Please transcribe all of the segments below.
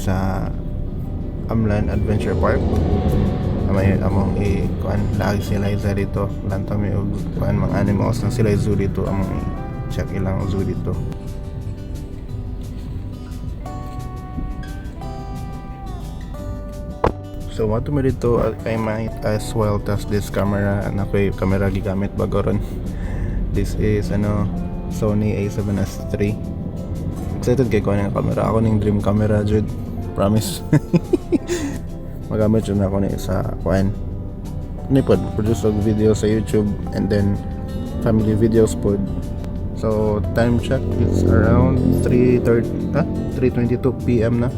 sa Amlan Adventure Park. May among kuan lagi sila isa dito. Lanta mi og kuan mga animals na sila zoo dito, among check ilang zoo dito. So mato mi dito, I might as well test this camera. Nakoy camera gigamit bago ron. This is Sony a7s3. Excited kay ko ng camera. Ako ning dream camera jud. Promise. Magamit yun ako na sa kuan. Nipod produce og video sa YouTube and then family videos pod. So time check, it's around 3:22 PM na.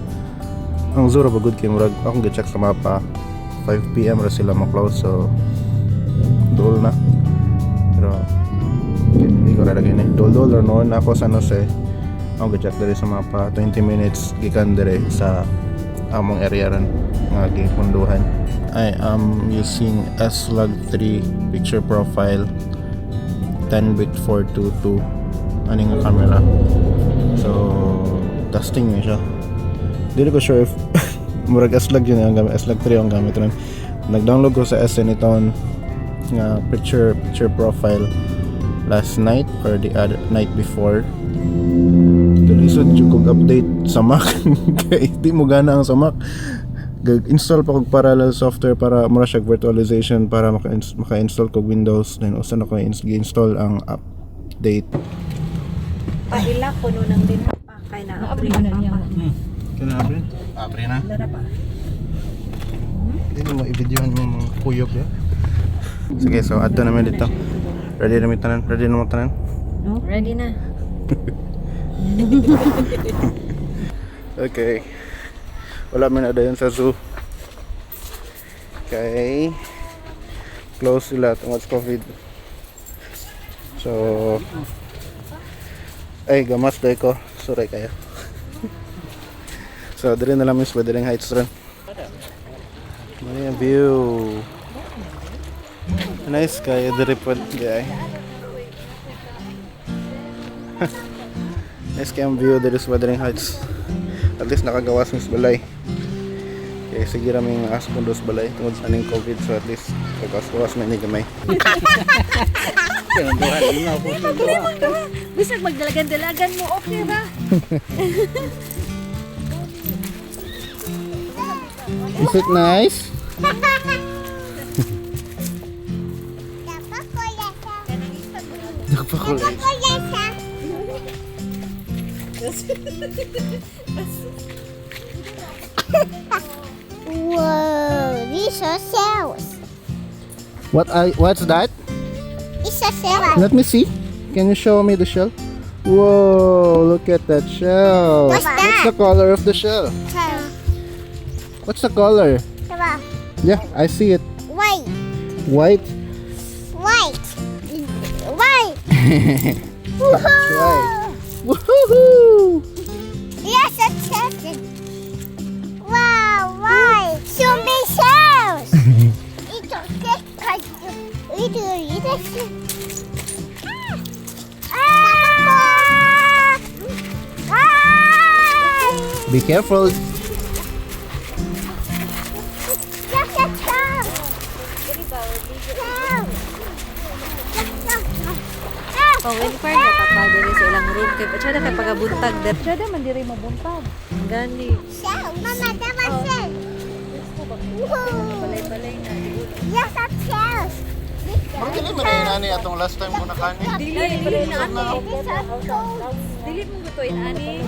Ang zura ba good kay murag akong gi-check sa mapa 5 PM ra sila ma-close, so dol na. Pero hindi ko lalagay na dol or noon ako sa ako gi-check dere sa mapa 20 minutes gikan dere sa among area ran nga gipunduhan. I am using S-Log3 picture profile 10-bit 422 ani nga camera. So testing niya siya. Dili ko sure if murag S-Log yun ang gamit, S-Log3 ang gamit ron. Nag-download ko sa SN ito nga picture profile last night or the other night before. Tulisod yung kong update sa Mac. Kaya di mo gana ang sa Mac. Install pa kong parallel software para mura siya virtualization para maka-install ko Windows. Then usan ako i-install ang update. Paila ko nun ang din pa kay na apri na niya. Kaya apri? Apri na? Dara pa. Hindi mo i-videohan yung mga kuyok ya. Sige, so ato naman dito. Ready na mo tanan? No? Ready na. Okay. Wala man na dayon sa zoo. Okay. Close sila tungod sa COVID. So ay gamas day ko. Sorry kayo. So dire na lang mis Wuthering Heights ron. May view. Nice kayo dire pod guy. Nice cam view there is Wuthering Heights. At least nakagawas mis balay. Okay, sige raming aspon dos balay tungod sa aning COVID, so at least kagawas man ni gamay. Bisag magdalagan-dalagan mo, okay ba? Is it nice? Nagpakulay. Whoa, these are shells. What's that? It's a shell. Let me see. Can you show me the shell? Whoa, look at that shell. What's that? What's the color of the shell? What's the color? Yeah, I see it. White. White? White. White. That's right. Woohoo! Yes, a chest. Wow, white. So many shells. It's okay. Be careful. Just a shell. Oh, when far na papadiri sa ilang room kay patsada kay pagabuntag der. Patsada man diri mabuntag. Gani. Shell. Mama, that was shell. Balay-balay na. Yes, a shells. Bakit hindi man na nani atong last time mo nakani? Dili na ako. These are cold. Dili mo gutoy ani.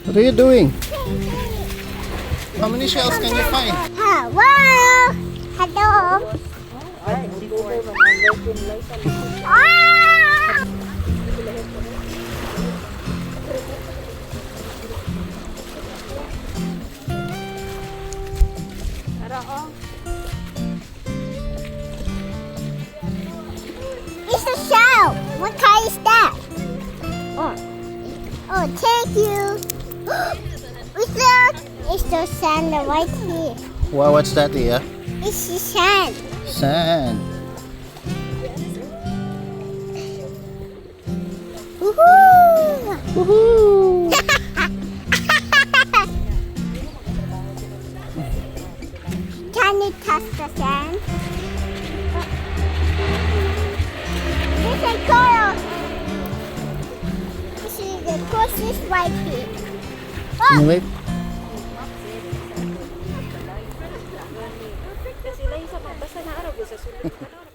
What are you doing? How many shells can you find? Wow. Hello. Ah! It's a shell. What kind is that? Oh, thank you. It's the sand right here. Wow, what's that here? It's the sand. Sand. Woohoo! Woohoo! say Carl. You see the cross is right here. Oh, Wait. Kasi lang sa basta na araw sa sulod.